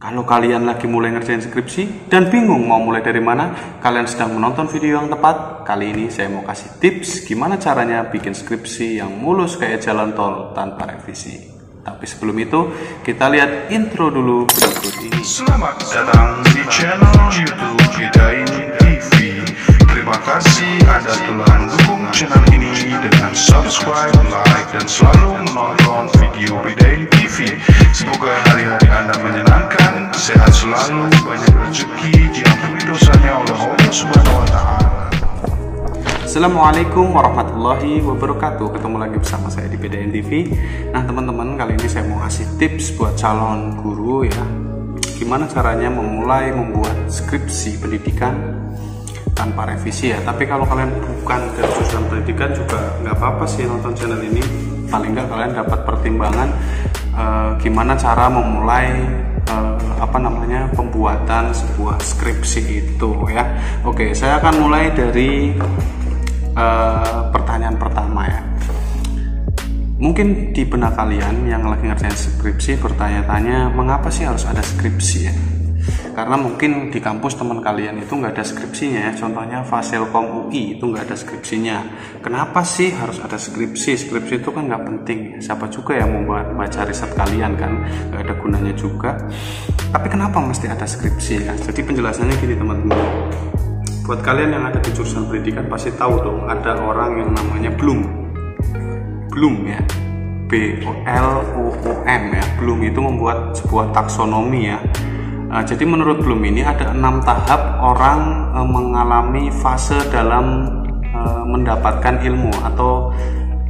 Kalau kalian lagi mulai ngerjain skripsi dan bingung mau mulai dari mana, kalian sedang menonton video yang tepat. Kali ini saya mau kasih tips gimana caranya bikin skripsi yang mulus kayak jalan tol tanpa revisi. Tapi sebelum itu, kita lihat intro dulu berikut ini. Selamat datang di channel YouTube Bidain TV. Terima kasih Anda telah mendukung channel ini dengan subscribe, like, dan selalu menonton video Bidain TV. Semoga hari-hari Anda menyenangkan, sehat selalu, banyak rezeki, diampuni dosanya oleh Allah Subhanahu wa Ta'ala. Assalamualaikum warahmatullahi wabarakatuh. Ketemu lagi bersama saya di Bidain TV. Nah teman-teman, kali ini saya mau kasih tips buat calon guru ya, gimana caranya memulai membuat skripsi pendidikan tanpa revisi ya. Tapi kalau kalian bukan dari jurusan pendidikan juga nggak apa-apa sih nonton channel ini. Paling nggak kalian dapat pertimbangan gimana cara memulai pembuatan sebuah skripsi itu ya. Oke, saya akan mulai dari pertanyaan pertama ya. Mungkin di benak kalian yang lagi ngerjain skripsi bertanya-tanya, mengapa sih harus ada skripsi ya? Karena mungkin di kampus teman kalian itu nggak ada skripsinya ya. Contohnya Fasilkom UI itu nggak ada skripsinya. Kenapa sih harus ada skripsi? Skripsi itu kan nggak penting. Siapa juga yang mau baca riset kalian kan? Nggak ada gunanya juga. Tapi kenapa mesti ada skripsi ya? Jadi penjelasannya gini teman-teman. Buat kalian yang ada di jurusan pendidikan pasti tahu dong, ada orang yang namanya Bloom ya, BLOOM ya. Bloom itu membuat sebuah taksonomi ya. Jadi menurut Bloom ini ada 6 tahap orang mengalami fase dalam mendapatkan ilmu, atau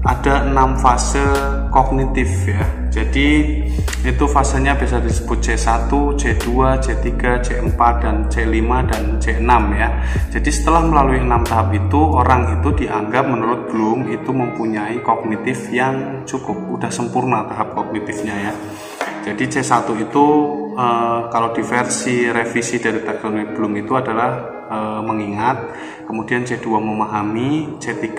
ada 6 fase kognitif ya. Jadi itu fasenya bisa disebut C1, C2, C3, C4, dan C5, dan C6 ya. Jadi setelah melalui 6 tahap itu, orang itu dianggap menurut Bloom itu mempunyai kognitif yang cukup, udah sempurna tahap kognitifnya ya. Jadi C1 itu kalau di versi revisi dari taksonomi Bloom itu adalah mengingat, kemudian C2 memahami, C3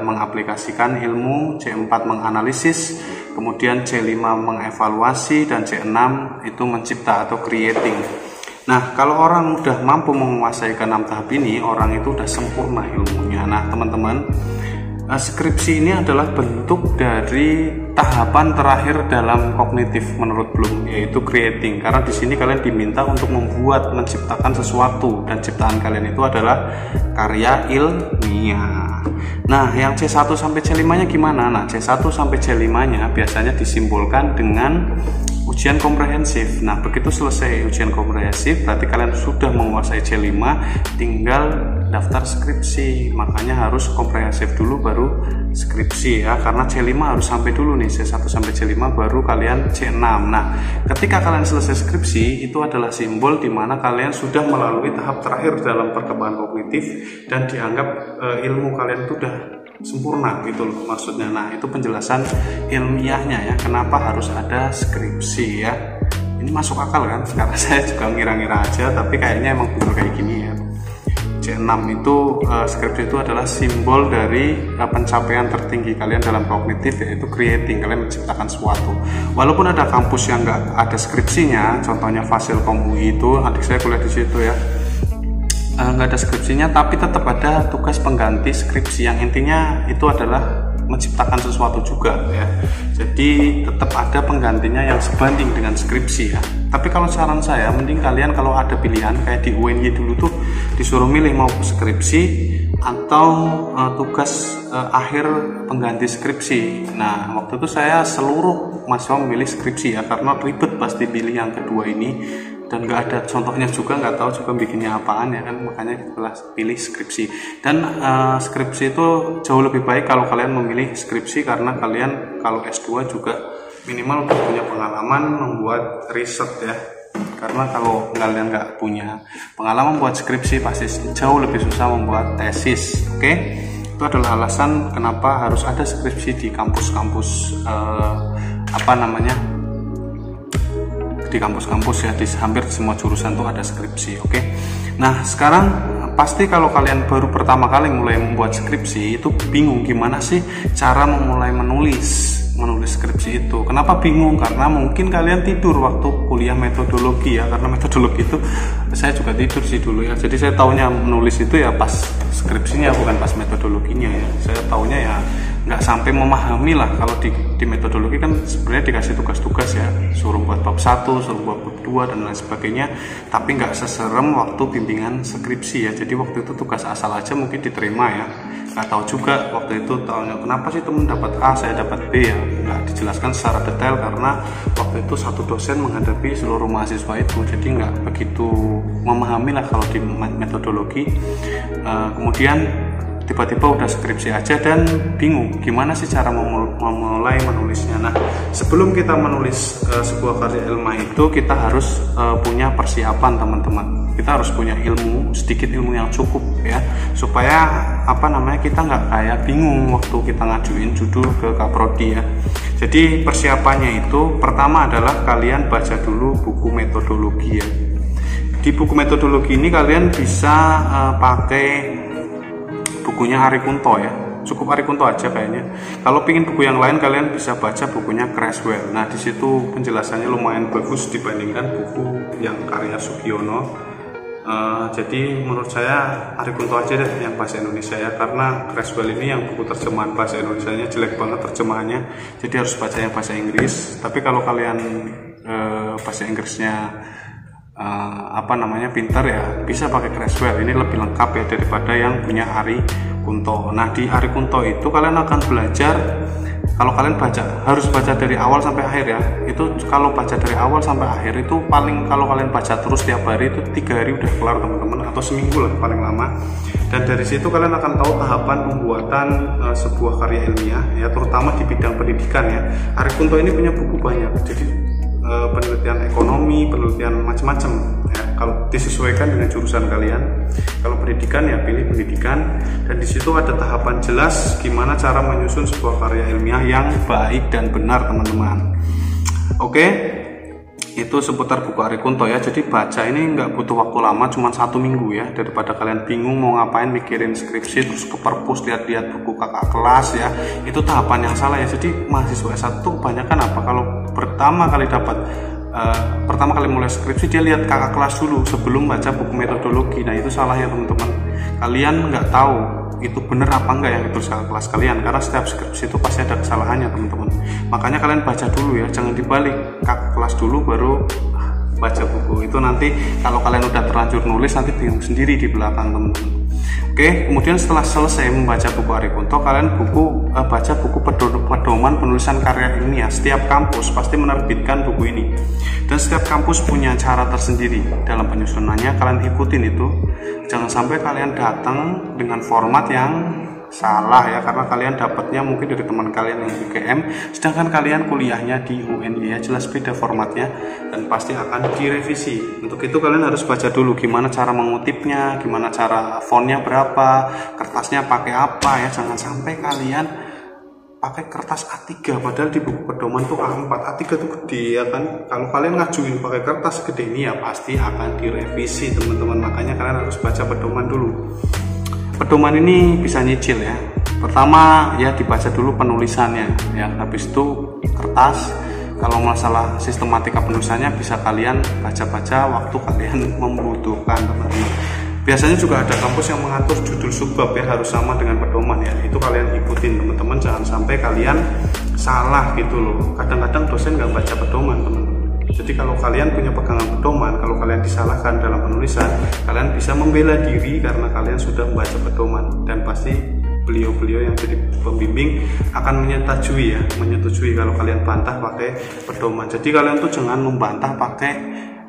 mengaplikasikan ilmu, C4 menganalisis, kemudian C5 mengevaluasi, dan C6 itu mencipta atau creating. Nah, kalau orang udah mampu menguasai ke-6 tahap ini, orang itu udah sempurna ilmunya. Nah, teman-teman, skripsi ini adalah bentuk dari tahapan terakhir dalam kognitif menurut Bloom, yaitu creating. Karena di sini kalian diminta untuk menciptakan sesuatu, dan ciptaan kalian itu adalah karya ilmiah. Nah, yang C1 sampai C5-nya gimana? Nah, C1 sampai C5-nya biasanya disimbolkan dengan ujian komprehensif. Nah, begitu selesai ujian komprehensif, berarti kalian sudah menguasai C5, tinggal daftar skripsi. Makanya harus komprehensif dulu baru skripsi ya, karena C5 harus sampai dulu nih, C1 sampai C5 baru kalian C6. Nah, ketika kalian selesai skripsi, itu adalah simbol di mana kalian sudah melalui tahap terakhir dalam perkembangan kognitif, dan dianggap ilmu kalian itu udah sempurna gitu loh maksudnya. Nah, itu penjelasan ilmiahnya ya, kenapa harus ada skripsi ya. Ini masuk akal kan? Karena saya juga ngira-ngira aja, tapi kayaknya emang bener kayak gini ya. C6 itu skripsi itu adalah simbol dari pencapaian tertinggi kalian dalam kognitif, yaitu creating, kalian menciptakan sesuatu. Walaupun ada kampus yang nggak ada skripsinya, contohnya Fasilkom UI itu, adik saya kuliah di situ ya, nggak ada skripsinya, tapi tetap ada tugas pengganti skripsi yang intinya itu adalah menciptakan sesuatu juga ya. Jadi tetap ada penggantinya yang sebanding dengan skripsi ya. Tapi kalau saran saya, mending kalian kalau ada pilihan kayak di UNY dulu tuh disuruh milih mau skripsi atau tugas akhir pengganti skripsi. Nah, waktu itu saya seluruh mahasiswa memilih skripsi ya, karena ribet pasti pilih yang kedua ini, dan nggak ada contohnya juga, nggak tahu juga bikinnya apaan ya kan, makanya kita pilih skripsi. Dan skripsi itu jauh lebih baik kalau kalian memilih skripsi, karena kalian kalau S2 juga minimal punya pengalaman membuat riset ya. Karena kalau kalian nggak punya pengalaman membuat skripsi, pasti jauh lebih susah membuat tesis. Oke? Itu adalah alasan kenapa harus ada skripsi di kampus-kampus di kampus-kampus ya, di hampir semua jurusan tuh ada skripsi. Oke. Nah, sekarang pasti kalau kalian baru pertama kali mulai membuat skripsi itu bingung gimana sih cara memulai menulis menulis skripsi itu. Kenapa bingung? Karena mungkin kalian tidur waktu kuliah metodologi ya, karena metodologi itu saya juga tidur sih dulu ya. Jadi saya taunya menulis itu ya pas skripsinya, bukan pas metodologinya ya. Saya taunya ya nggak sampai memahami lah. Kalau di metodologi kan sebenarnya dikasih tugas-tugas ya, suruh buat bab 1, suruh buat bab 2 dan lain sebagainya, tapi nggak seserem waktu bimbingan skripsi ya. Jadi waktu itu tugas asal aja mungkin diterima ya. Nggak tahu juga waktu itu taunya kenapa sih temen dapat A, saya dapat B ya. Nggak dijelaskan secara detail karena waktu itu satu dosen menghadapi seluruh mahasiswa itu, jadi nggak begitu memahami lah kalau di metodologi. Kemudian tiba-tiba udah skripsi aja dan bingung gimana sih cara memulai menulisnya. Nah, sebelum kita menulis sebuah karya ilmiah itu kita harus punya persiapan teman-teman. Kita harus punya ilmu, sedikit ilmu yang cukup ya, supaya kita nggak kayak bingung waktu kita ngajuin judul ke Kaprodi ya. Jadi persiapannya itu pertama adalah kalian baca dulu buku metodologi ya. Di buku metodologi ini kalian bisa pakai bukunya Ari Kunto ya, cukup Ari Kunto aja kayaknya. Kalau pingin buku yang lain kalian bisa baca bukunya Creswell. Nah, di situ penjelasannya lumayan bagus dibandingkan buku yang karya Sugiono. Jadi menurut saya Ari Kunto aja deh yang bahasa Indonesia ya, karena Creswell ini yang buku terjemahan bahasa Indonesianya jelek banget terjemahannya, jadi harus baca yang bahasa Inggris. Tapi kalau kalian bahasa Inggrisnya pintar ya, bisa pakai Creswell, ini lebih lengkap ya daripada yang punya Ari Kunto. Nah, di Ari Kunto itu kalian akan belajar, kalau kalian harus baca dari awal sampai akhir ya. Itu kalau baca dari awal sampai akhir itu paling, kalau kalian baca terus tiap hari itu 3 hari udah kelar teman-teman, atau seminggu lah paling lama. Dan dari situ kalian akan tahu tahapan pembuatan sebuah karya ilmiah ya, terutama di bidang pendidikan ya. Ari Kunto ini punya buku banyak, jadi penelitian ekonomi, penelitian macam-macam ya, kalau disesuaikan dengan jurusan kalian. Kalau pendidikan ya pilih pendidikan, dan di situ ada tahapan jelas gimana cara menyusun sebuah karya ilmiah yang baik dan benar teman-teman. Oke, itu seputar buku Ari Kunto ya. Jadi baca ini nggak butuh waktu lama, cuma 1 minggu ya, daripada kalian bingung mau ngapain mikirin skripsi terus ke perpus lihat-lihat buku kakak kelas ya. Itu tahapan yang salah ya. Jadi mahasiswa S1 kebanyakan apa, kalau pertama kali mulai skripsi dia lihat kakak kelas dulu sebelum baca buku metodologi. Nah, itu salahnya teman-teman. Kalian nggak tahu itu bener apa enggak yang ditulis kakak kelas kalian, karena setiap skripsi itu pasti ada kesalahannya teman-teman. Makanya kalian baca dulu ya, jangan dibalik, kakak kelas dulu baru baca buku. Itu nanti kalau kalian udah terlanjur nulis nanti bingung sendiri di belakang teman-teman. Oke, kemudian setelah selesai membaca buku Ari Kunto, kalian baca buku pedoman penulisan karya ilmiah. Setiap kampus pasti menerbitkan buku ini, dan setiap kampus punya cara tersendiri dalam penyusunannya. Kalian ikutin itu, jangan sampai kalian datang dengan format yang salah ya, karena kalian dapatnya mungkin dari teman kalian yang UGM, sedangkan kalian kuliahnya di UNY ya, jelas beda formatnya dan pasti akan direvisi. Untuk itu kalian harus baca dulu gimana cara mengutipnya, gimana cara fontnya berapa, kertasnya pakai apa ya. Jangan sampai kalian pakai kertas A3 padahal di buku pedoman tuh A4. A3 tuh gede ya kan. Kalau kalian ngajuin pakai kertas gede ini ya pasti akan direvisi teman-teman. Makanya kalian harus baca pedoman dulu. Pedoman ini bisa nyicil ya. Pertama ya dibaca dulu penulisannya ya, habis itu kertas. Kalau masalah sistematika penulisannya bisa kalian baca-baca waktu kalian membutuhkan teman-teman. Biasanya juga ada kampus yang mengatur judul subbab ya, harus sama dengan pedoman ya. Itu kalian ikutin teman-teman, jangan sampai kalian salah gitu loh. Kadang-kadang dosen nggak baca pedoman teman-teman. Jadi kalau kalian punya pegangan pedoman, kalau kalian disalahkan dalam penulisan, kalian bisa membela diri karena kalian sudah membaca pedoman, dan pasti beliau-beliau yang jadi pembimbing akan menyetujui kalau kalian bantah pakai pedoman. Jadi kalian tuh jangan membantah pakai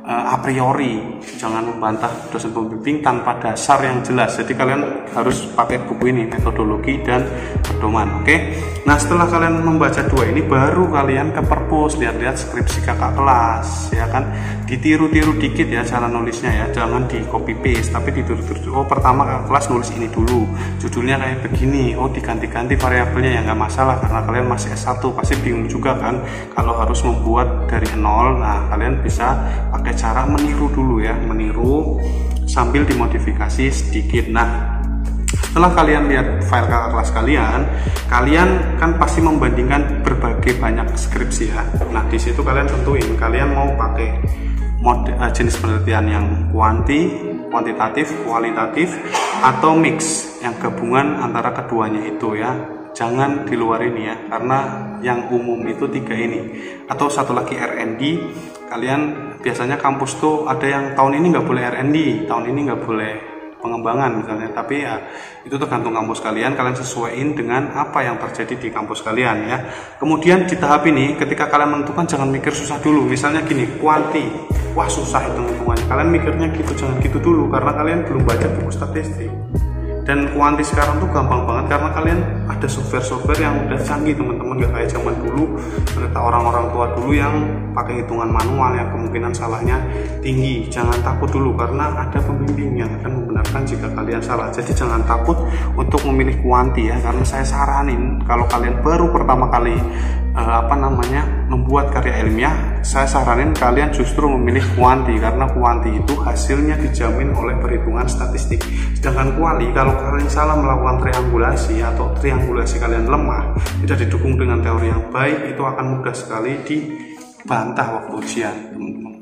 a priori, jangan membantah dosen pembimbing tanpa dasar yang jelas. Jadi kalian harus pakai buku ini, metodologi dan pedoman. Oke. Nah, setelah kalian membaca 2 ini, baru kalian ke perpus, lihat-lihat skripsi kakak kelas ya kan. Ditiru-tiru dikit ya cara nulisnya ya, jangan di copy paste tapi ditiru-tiru. Oh, pertama kakak kelas nulis ini dulu, judulnya kayak begini. Oh, diganti-ganti variabelnya ya, nggak masalah karena kalian masih S1, pasti bingung juga kan kalau harus membuat dari nol. Nah, kalian bisa pakai cara meniru dulu ya, meniru sambil dimodifikasi sedikit. Nah, Setelah kalian lihat file kakak kelas kalian kan pasti membandingkan berbagai banyak skripsi ya. Nah di situ kalian tentuin kalian mau pakai jenis penelitian yang kuantitatif, kualitatif, atau mix yang gabungan antara keduanya itu ya. Jangan di luar ini ya, karena yang umum itu 3 ini. Atau satu lagi R&D. Kalian biasanya kampus tuh ada yang tahun ini nggak boleh R&D, tahun ini nggak boleh pengembangan misalnya, tapi ya itu tergantung kampus kalian sesuaiin dengan apa yang terjadi di kampus kalian ya. Kemudian di tahap ini ketika kalian menentukan jangan mikir susah dulu, misalnya gini, kuanti, wah susah hitung-hitungannya, kalian mikirnya gitu, jangan gitu dulu karena kalian belum baca buku statistik. Dan kuanti sekarang tuh gampang banget karena kalian ada software yang udah canggih teman-teman, gak kayak zaman dulu ternyata orang-orang tua dulu yang pakai hitungan manual yang kemungkinan salahnya tinggi. Jangan takut dulu karena ada pembimbing yang akan membenarkan jika kalian salah. Jadi jangan takut untuk memilih kuanti ya, karena saya saranin kalau kalian baru pertama kali membuat karya ilmiah, saya saranin kalian justru memilih kuanti karena kuanti itu hasilnya dijamin oleh perhitungan statistik. Sedangkan kuali, kalau kalian salah melakukan triangulasi atau triangulasi kalian lemah, tidak didukung dengan teori yang baik, itu akan mudah sekali dibantah waktu ujian, teman-teman.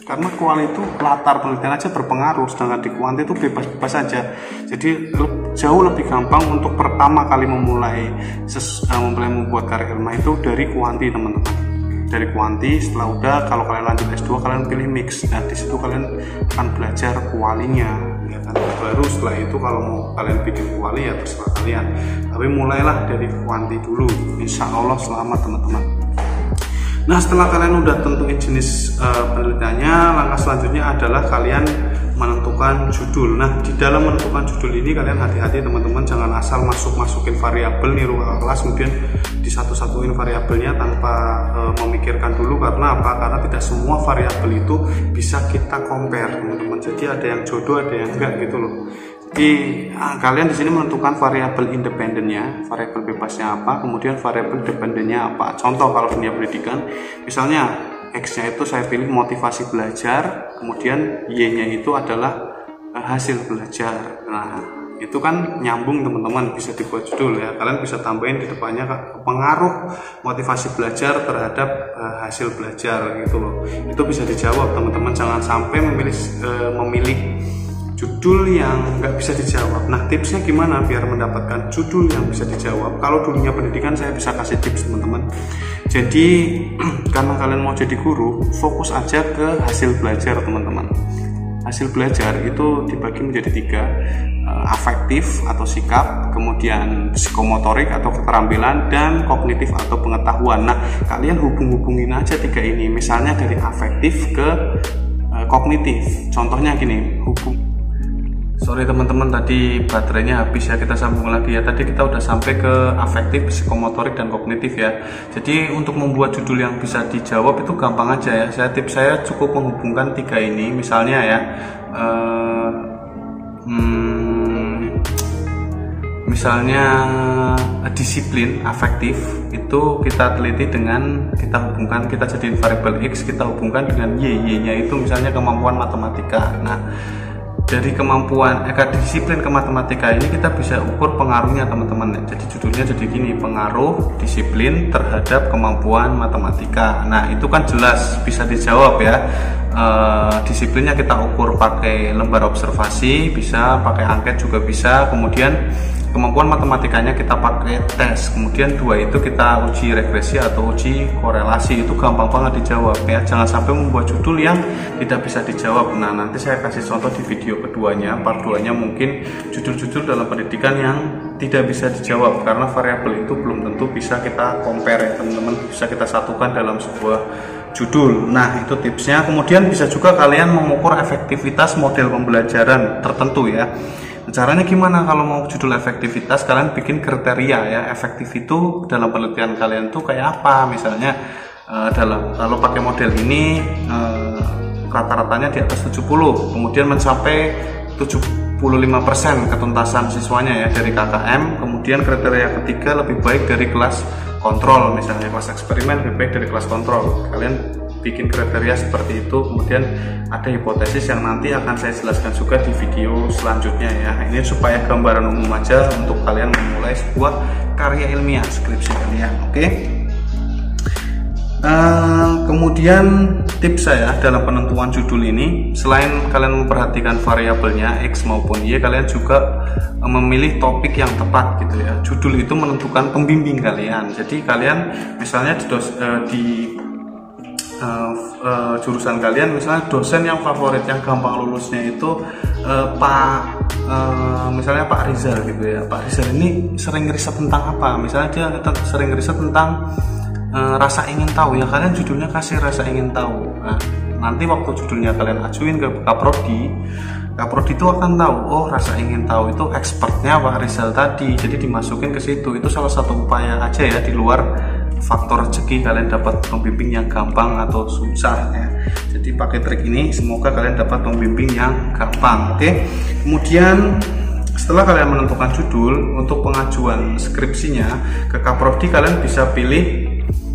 Karena kuali itu latar penelitian aja berpengaruh, sedangkan di kuanti itu bebas-bebas saja. Jadi jauh lebih gampang untuk pertama kali memulai membuat karya ilmiah itu dari kuanti, teman-teman. Dari kuanti, setelah udah kalau kalian lanjut S2 kalian pilih mix. Nah di situ kalian akan belajar kualinya ya kan. Baru setelah itu kalau mau kalian bikin kuali ya terserah kalian. Tapi mulailah dari kuanti dulu. Insya Allah selamat teman-teman. Nah setelah kalian udah tentuin jenis penelitiannya, langkah selanjutnya adalah kalian menentukan judul. Nah di dalam menentukan judul ini kalian hati-hati teman-teman, jangan asal masukin variabel niru kakak kelas kemudian disatu-satuin variabelnya tanpa memikirkan dulu. Karena apa? Karena tidak semua variabel itu bisa kita compare teman-teman. Jadi ada yang jodoh, ada yang enggak gitu loh. Jadi kalian di sini menentukan variabel independennya, variabel bebasnya apa, kemudian variabel dependennya apa. Contoh kalau dunia pendidikan, misalnya X-nya itu saya pilih motivasi belajar, kemudian Y-nya itu adalah hasil belajar. Nah, itu kan nyambung teman-teman, bisa dibuat judul ya. Kalian bisa tambahin di depannya pengaruh motivasi belajar terhadap hasil belajar gitu loh. Itu bisa dijawab teman-teman, jangan sampai memilih judul yang nggak bisa dijawab. Nah tipsnya gimana biar mendapatkan judul yang bisa dijawab? Kalau dunia pendidikan saya bisa kasih tips teman-teman. Jadi karena kalian mau jadi guru, fokus aja ke hasil belajar teman-teman. Hasil belajar itu dibagi menjadi 3, afektif atau sikap, kemudian psikomotorik atau keterampilan, dan kognitif atau pengetahuan. Nah kalian hubungin aja 3 ini, misalnya dari afektif ke kognitif. Contohnya gini, sorry teman-teman, tadi baterainya habis ya, kita sambung lagi ya. Tadi kita udah sampai ke afektif, psikomotorik, dan kognitif ya. Jadi untuk membuat judul yang bisa dijawab itu gampang aja ya. Tips saya cukup menghubungkan 3 ini. Misalnya ya, misalnya disiplin afektif itu kita teliti dengan kita hubungkan, kita jadiin variabel X, kita hubungkan dengan Y-nya itu misalnya kemampuan matematika. Nah dari kemampuan disiplin ke matematika ini kita bisa ukur pengaruhnya teman-teman. Jadi judulnya jadi gini, pengaruh disiplin terhadap kemampuan matematika. Nah itu kan jelas bisa dijawab ya. Disiplinnya kita ukur pakai lembar observasi, bisa pakai angket juga bisa. Kemudian kemampuan matematikanya kita pakai tes. Kemudian 2 itu kita uji regresi atau uji korelasi. Itu gampang banget dijawab ya. Jangan sampai membuat judul yang tidak bisa dijawab. Nah nanti saya kasih contoh di video keduanya, part 2 nya mungkin judul-judul dalam pendidikan yang tidak bisa dijawab karena variabel itu belum tentu bisa kita compare ya teman-teman, bisa kita satukan dalam sebuah judul. Nah itu tipsnya. Kemudian bisa juga kalian mengukur efektivitas model pembelajaran tertentu ya. Caranya gimana kalau mau judul efektivitas? Kalian bikin kriteria ya, efektif itu dalam penelitian kalian tuh kayak apa. Misalnya kalau pakai model ini rata-ratanya di atas 70, kemudian mencapai 75% ketuntasan siswanya ya dari KKM. Kemudian kriteria ketiga lebih baik dari kelas kontrol, misalnya kelas eksperimen lebih baik dari kelas kontrol. Kalian bikin kriteria seperti itu. Kemudian ada hipotesis yang nanti akan saya jelaskan juga di video selanjutnya ya. Ini supaya gambaran umum aja untuk kalian memulai sebuah karya ilmiah, skripsi kalian. Oke. Kemudian tips saya dalam penentuan judul ini, selain kalian memperhatikan variabelnya X maupun Y, kalian juga memilih topik yang tepat gitu ya. Judul itu menentukan pembimbing kalian. Jadi kalian misalnya di jurusan kalian, misalnya dosen yang favorit yang gampang lulusnya itu misalnya Pak Rizal gitu ya. Pak Rizal ini sering riset tentang apa? Misalnya dia sering riset tentang rasa ingin tahu ya, kalian judulnya kasih rasa ingin tahu. Nah, nanti waktu judulnya kalian ajuin ke Kaprodi itu akan tahu, oh rasa ingin tahu itu expertnya Pak Rizal tadi, jadi dimasukin ke situ. Itu salah satu upaya aja ya, di luar faktor rezeki kalian dapat pembimbing yang gampang atau susah ya. Jadi pakai trik ini semoga kalian dapat pembimbing yang gampang. Oke. Kemudian setelah kalian menentukan judul, untuk pengajuan skripsinya ke Kaprodi kalian bisa pilih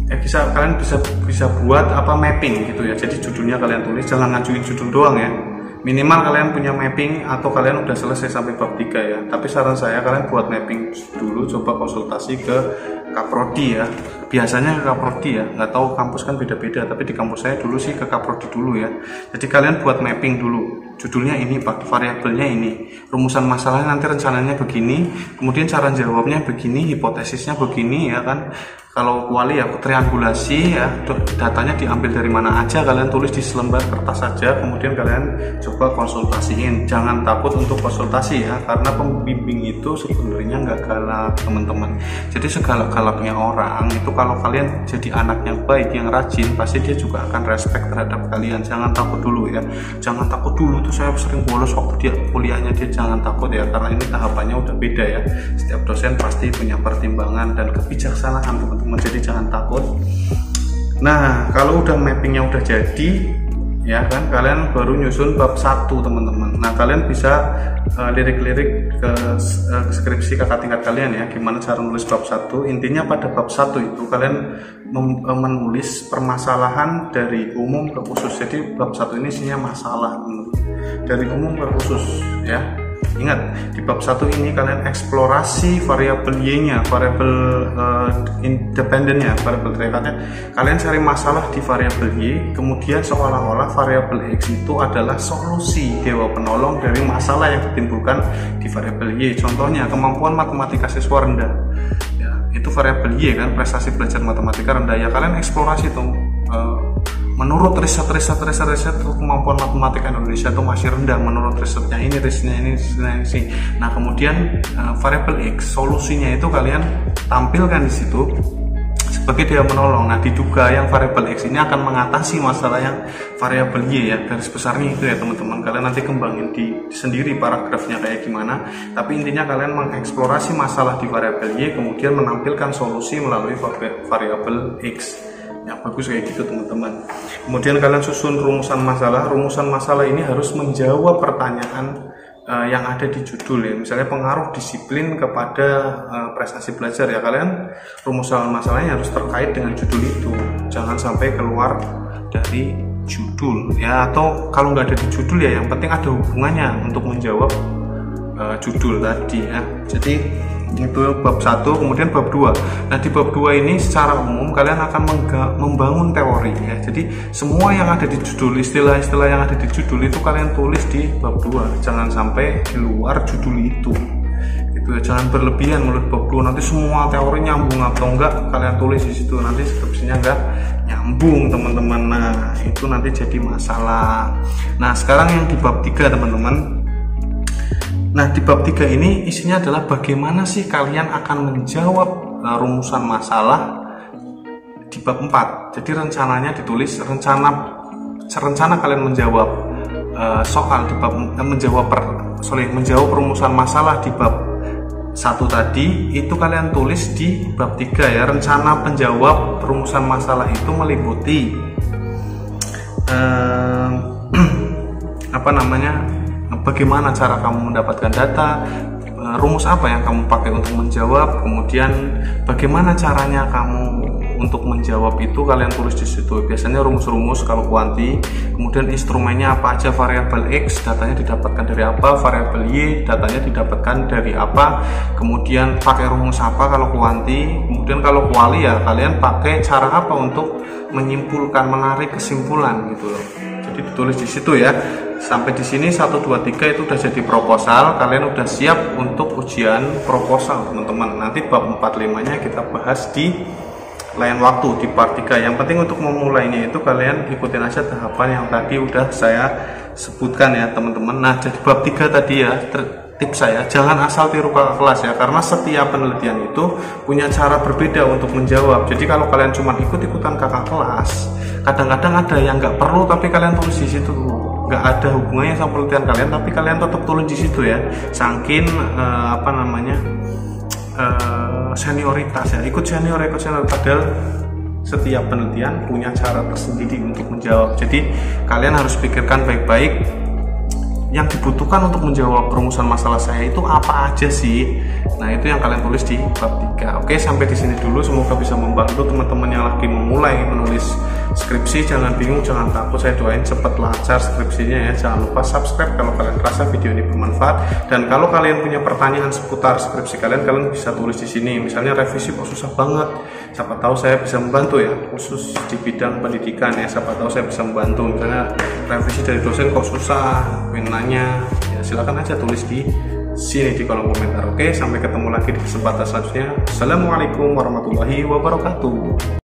kalian bisa buat apa, mapping gitu ya. Jadi judulnya kalian tulis, jangan ngajuin judul doang ya. Minimal kalian punya mapping atau kalian udah selesai sampai bab 3 ya. Tapi saran saya kalian buat mapping dulu, coba konsultasi ke Kaprodi ya. Biasanya ke Kaprodi ya, nggak tahu kampus kan beda-beda, tapi di kampus saya dulu sih ke Kaprodi dulu ya. Jadi kalian buat mapping dulu, judulnya ini Pak, variabelnya ini, rumusan masalahnya nanti rencananya begini, kemudian cara jawabnya begini, hipotesisnya begini ya kan. Kalau kuali ya triangulasi ya, datanya diambil dari mana aja, kalian tulis di selembar kertas saja, kemudian kalian coba konsultasiin. Jangan takut untuk konsultasi ya, karena pembimbing itu sebenarnya nggak galak teman-teman. Jadi segalak-galaknya orang itu kalau kalian jadi anak yang baik, yang rajin, pasti dia juga akan respect terhadap kalian. Jangan takut dulu ya, jangan takut dulu tuh saya sering bolos waktu dia kuliahnya, dia jangan takut ya, karena ini tahapannya udah beda ya. Setiap dosen pasti punya pertimbangan dan kebijaksanaan teman-teman. Jadi jangan takut. Nah, kalau udah mappingnya udah jadi ya kan, kalian baru nyusun bab 1 teman-teman. Nah, kalian bisa lirik-lirik ke skripsi kakak tingkat kalian ya, gimana cara nulis bab 1. Intinya pada bab 1 itu kalian menulis permasalahan dari umum ke khusus. Jadi bab 1 ini isinya masalah dari umum ke khusus ya. Ingat, di bab 1 ini kalian eksplorasi variabel Y-nya, variabel independennya, variabel teriakatnya. Kalian cari masalah di variabel Y, kemudian seolah-olah variabel X itu adalah solusi dewa penolong dari masalah yang ditimbulkan di variabel Y. Contohnya, kemampuan matematika siswa rendah. Ya, itu variabel Y kan, prestasi belajar matematika rendah. Ya kalian eksplorasi tuh. Menurut riset kemampuan matematika Indonesia itu masih rendah, menurut risetnya ini. Nah, kemudian variabel X solusinya itu kalian tampilkan di situ sebagai dia menolong. Nah, diduga yang variabel X ini akan mengatasi masalah yang variabel Y ya. Garis besarnya itu ya teman-teman. Kalian nanti kembangin di sendiri paragrafnya kayak gimana. Tapi intinya kalian mengeksplorasi masalah di variabel Y, kemudian menampilkan solusi melalui variabel X. Yang bagus kayak gitu teman-teman. Kemudian kalian susun rumusan masalah. Rumusan masalah ini harus menjawab pertanyaan yang ada di judul ya. Misalnya pengaruh disiplin kepada prestasi belajar ya, kalian rumusan masalahnya harus terkait dengan judul itu. Jangan sampai keluar dari judul ya, atau kalau nggak ada di judul ya yang penting ada hubungannya untuk menjawab judul tadi ya. Jadi itu bab 1, kemudian bab 2. Nah, di bab 2 ini secara umum kalian akan membangun teori ya. Jadi semua yang ada di judul, istilah-istilah yang ada di judul itu kalian tulis di bab 2. Jangan sampai di luar judul itu. Gitu ya, jangan berlebihan menurut bab 2. Nanti semua teori nyambung atau enggak kalian tulis di situ. Nanti skripsinya enggak nyambung, teman-teman. Nah, itu nanti jadi masalah. Nah, sekarang yang di bab 3, teman-teman. Nah, di bab 3 ini isinya adalah bagaimana sih kalian akan menjawab rumusan masalah di bab 4. Jadi rencananya ditulis rencana kalian menjawab soal di bab menjawab rumusan masalah di bab 1 tadi itu kalian tulis di bab 3 ya. Rencana penjawab rumusan masalah itu meliputi bagaimana cara kamu mendapatkan data, rumus apa yang kamu pakai untuk menjawab, kemudian bagaimana caranya kamu untuk menjawab itu kalian tulis di situ. Biasanya rumus-rumus kalau kuanti, kemudian instrumennya apa aja, variabel X datanya didapatkan dari apa, variabel Y datanya didapatkan dari apa, kemudian pakai rumus apa kalau kuanti, kemudian kalau kuali ya kalian pakai cara apa untuk menyimpulkan, menarik kesimpulan gitu loh. Jadi ditulis di situ ya. Sampai di sini 1 2 3 itu udah jadi proposal, kalian udah siap untuk ujian proposal teman-teman. Nanti bab 4-5-nya kita bahas di lain waktu di part 3. Yang penting untuk memulainya itu kalian ikutin aja tahapan yang tadi udah saya sebutkan ya teman-teman. Nah, jadi bab 3 tadi ya, tips saya jangan asal tiru kakak kelas ya, karena setiap penelitian itu punya cara berbeda untuk menjawab. Jadi kalau kalian cuma ikut-ikutan kakak kelas, kadang-kadang ada yang nggak perlu tapi kalian tulis di situ, nggak ada hubungannya sama penelitian kalian, tapi kalian tetap tulis di situ ya. Saking senioritas ya, ikut senior padahal setiap penelitian punya cara tersendiri untuk menjawab. Jadi kalian harus pikirkan baik-baik yang dibutuhkan untuk menjawab perumusan masalah saya itu apa aja sih. Nah, itu yang kalian tulis di bab 3. Oke, sampai di sini dulu. Semoga bisa membantu teman-teman yang lagi memulai menulis skripsi. Jangan bingung, jangan takut. Saya doain cepat lancar skripsinya ya. Jangan lupa subscribe kalau kalian rasa video ini bermanfaat. Dan kalau kalian punya pertanyaan seputar skripsi kalian bisa tulis di sini. Misalnya revisi kok susah banget. Siapa tahu saya bisa membantu ya, khusus di bidang pendidikan ya. Siapa tahu saya bisa membantu. Misalnya revisi dari dosen kok susah, nanya ya, silakan aja tulis di sini di kolom komentar. Oke, sampai ketemu lagi di kesempatan selanjutnya. Assalamualaikum warahmatullahi wabarakatuh.